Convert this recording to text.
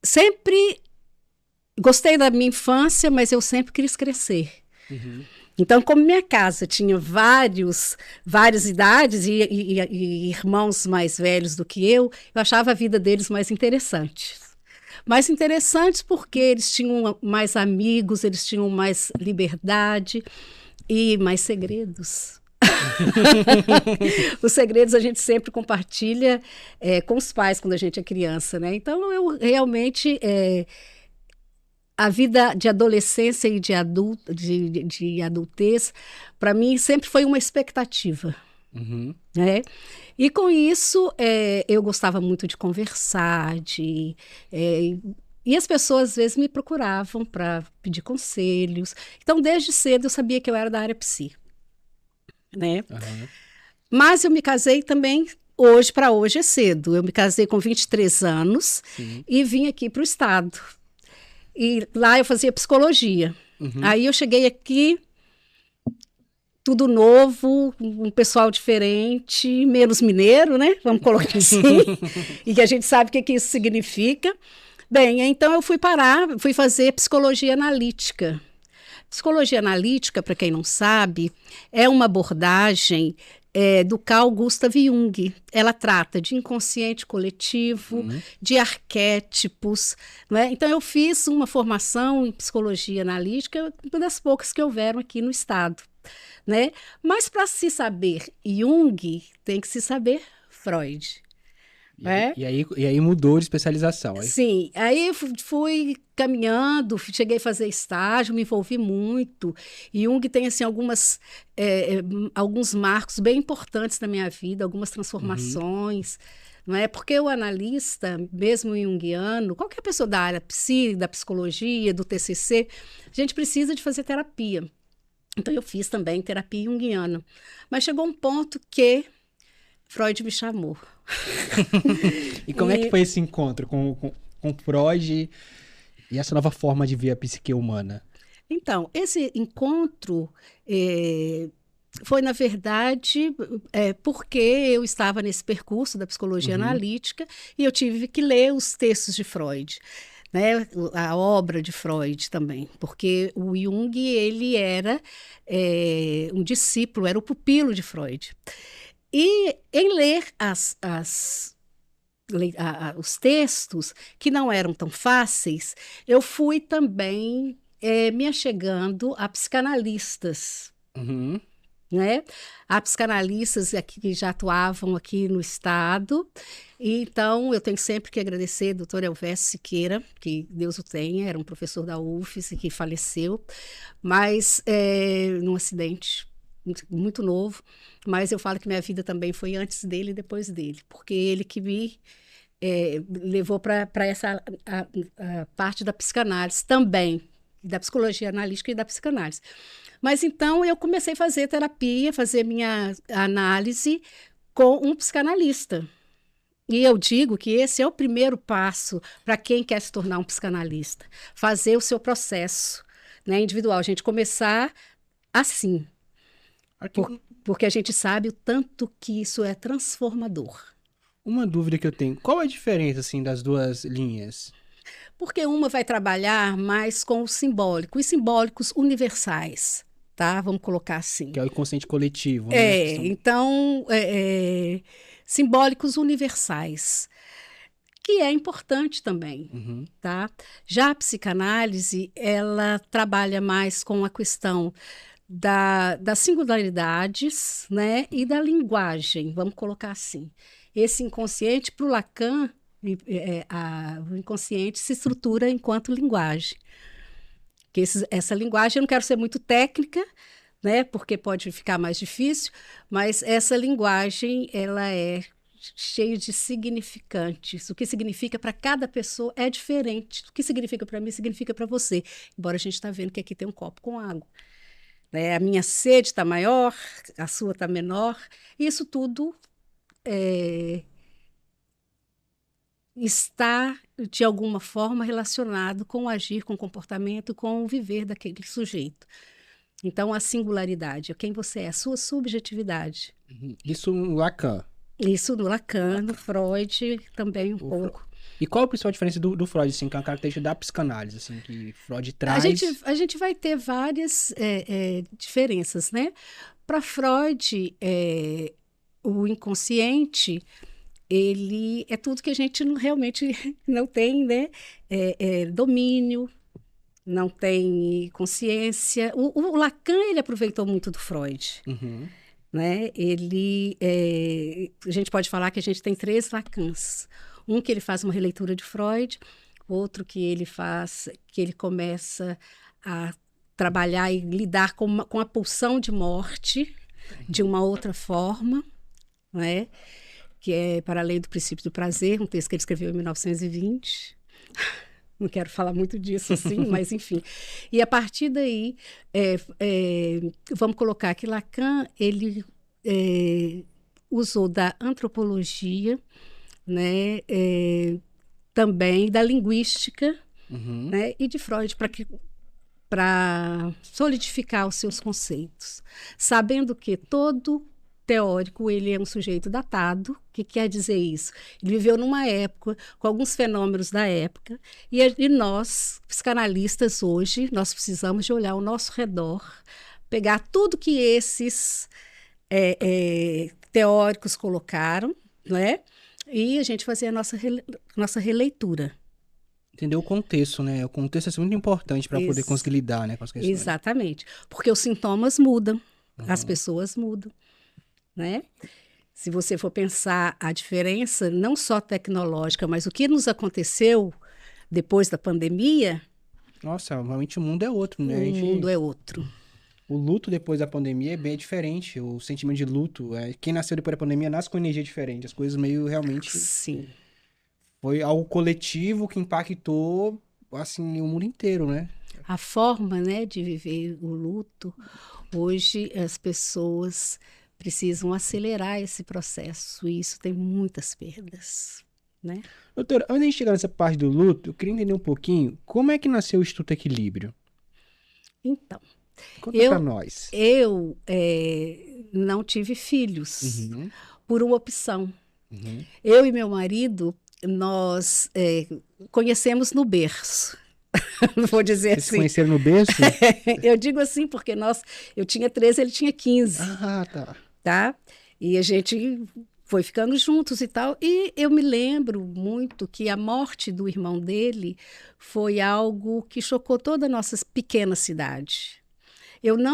sempre gostei da minha infância, mas eu sempre quis crescer. Uhum. Então, como minha casa tinha várias idades e irmãos mais velhos do que eu achava a vida deles mais interessante. Mais interessantes porque eles tinham mais amigos, eles tinham mais liberdade e mais segredos. Os segredos a gente sempre compartilha com os pais quando a gente é criança, né? Então, eu realmente... a vida de adolescência e de adultez, para mim, sempre foi uma expectativa. Uhum. Né? E com isso, eu gostava muito de conversar, e as pessoas às vezes me procuravam para pedir conselhos. Então, desde cedo, eu sabia que eu era da área psi. Né? Uhum. Mas eu me casei também, para hoje é cedo. Eu me casei com 23 anos Sim. e vim aqui para o estado. E lá eu fazia psicologia. Uhum. Aí eu cheguei aqui, tudo novo, um pessoal diferente, menos mineiro, né? Vamos colocar assim. E que a gente sabe o que isso significa. Bem, então eu fui fazer psicologia analítica. Psicologia analítica, para quem não sabe, é uma abordagem do Carl Gustav Jung. Ela trata de inconsciente coletivo, de arquétipos. Não é? Então, eu fiz uma formação em psicologia analítica, uma das poucas que houveram aqui no estado. Né? Mas, para se saber Jung, tem que se saber Freud. E aí mudou de especialização. Aí... Sim, aí fui caminhando, cheguei a fazer estágio, me envolvi muito. E Jung tem assim, alguns marcos bem importantes na minha vida, algumas transformações. Não é? Porque o analista, mesmo junguiano, qualquer pessoa da área psi, da psicologia, do TCC, a gente precisa de fazer terapia. Então, eu fiz também terapia junguiana. Mas chegou um ponto que Freud me chamou. E como é que foi esse encontro com Freud e essa nova forma de ver a psique humana? Então, esse encontro foi, na verdade, porque eu estava nesse percurso da psicologia analítica e eu tive que ler os textos de Freud. Né, a obra de Freud também, porque o Jung ele era um discípulo, era o pupilo de Freud. E em ler os textos, que não eram tão fáceis, eu fui também me achegando a psicanalistas. Uhum. Né? Há psicanalistas aqui que já atuavam aqui no estado, e então eu tenho sempre que agradecer ao Dr. Elvésio Siqueira, que Deus o tenha, era um professor da UFES que faleceu, mas num acidente muito novo, mas eu falo que minha vida também foi antes dele e depois dele, porque ele que me levou para essa a parte da psicanálise também, da psicologia analítica e da psicanálise. Mas então eu comecei a fazer terapia, fazer minha análise com um psicanalista. E eu digo que esse é o primeiro passo para quem quer se tornar um psicanalista. Fazer o seu processo, né, individual. A gente começar assim. Porque a gente sabe o tanto que isso é transformador. Uma dúvida que eu tenho, qual a diferença assim, das duas linhas? Porque uma vai trabalhar mais com o simbólico, os simbólicos universais. Tá? Vamos colocar assim. Que é o inconsciente coletivo, né? Então, simbólicos universais, que é importante também, tá? Já a psicanálise, ela trabalha mais com a questão das singularidades, né? E da linguagem, vamos colocar assim. Esse inconsciente, para o Lacan, o inconsciente se estrutura enquanto linguagem. Que essa linguagem, eu não quero ser muito técnica, né, porque pode ficar mais difícil, mas essa linguagem ela é cheia de significantes. O que significa para cada pessoa é diferente. O que significa para mim, significa para você. Embora a gente está vendo que aqui tem um copo com água. Né? A minha sede está maior, a sua está menor. Isso tudo está, de alguma forma, relacionado com o agir, com o comportamento, com o viver daquele sujeito. Então, a singularidade, quem você é, a sua subjetividade. Isso no Lacan. Isso no Lacan, no Freud também um pouco. E qual a principal diferença do Freud, assim, que é uma característica da psicanálise, assim, que Freud traz? A gente vai ter várias diferenças, né? Para Freud, o inconsciente, ele é tudo que a gente realmente não tem, né? Domínio, não tem consciência. O Lacan, ele aproveitou muito do Freud, Uhum. né? A gente pode falar que a gente tem 3 Lacans. Um que ele faz uma releitura de Freud, outro que ele começa a trabalhar e lidar com a pulsão de morte de uma outra forma, né? Que é Para Além do Princípio do Prazer, um texto que ele escreveu em 1920. Não quero falar muito disso assim, mas enfim. E a partir daí, vamos colocar que Lacan, ele usou da antropologia, né, também da linguística, Uhum. né, e de Freud para solidificar os seus conceitos, sabendo que todo teórico ele é um sujeito datado. O que quer dizer isso? Ele viveu numa época com alguns fenômenos da época e nós, psicanalistas hoje, nós precisamos de olhar ao nosso redor, pegar tudo que esses teóricos colocaram, né? E a gente fazer a nossa releitura. Entender o contexto, né? O contexto é muito importante para poder conseguir lidar, né, com as questões. Exatamente. Porque os sintomas mudam, as pessoas mudam, né? Se você for pensar a diferença, não só tecnológica, mas o que nos aconteceu depois da pandemia, Nossa, realmente o mundo é outro, né? o mundo é outro. O luto depois da pandemia é bem diferente. O sentimento de luto, quem nasceu depois da pandemia nasce com energia diferente. As coisas meio realmente... Sim. Foi algo coletivo que impactou, assim, o mundo inteiro, né? A forma, né, de viver o luto, hoje as pessoas precisam acelerar esse processo e isso tem muitas perdas, né? Doutora, antes de a gente chegar nessa parte do luto, eu queria entender um pouquinho como é que nasceu o Instituto Equilíbrio. Então, Conta pra nós. eu não tive filhos Uhum, por uma opção. uhum. Eu e meu marido, nós conhecemos no berço. Não vou dizer Vocês se assim. conheceram no berço? Eu digo assim porque eu tinha 13, ele tinha 15, Ah, tá. tá? E a gente foi ficando juntos e tal. E eu me lembro muito que a morte do irmão dele foi algo que chocou toda a nossa pequena cidade. Eu não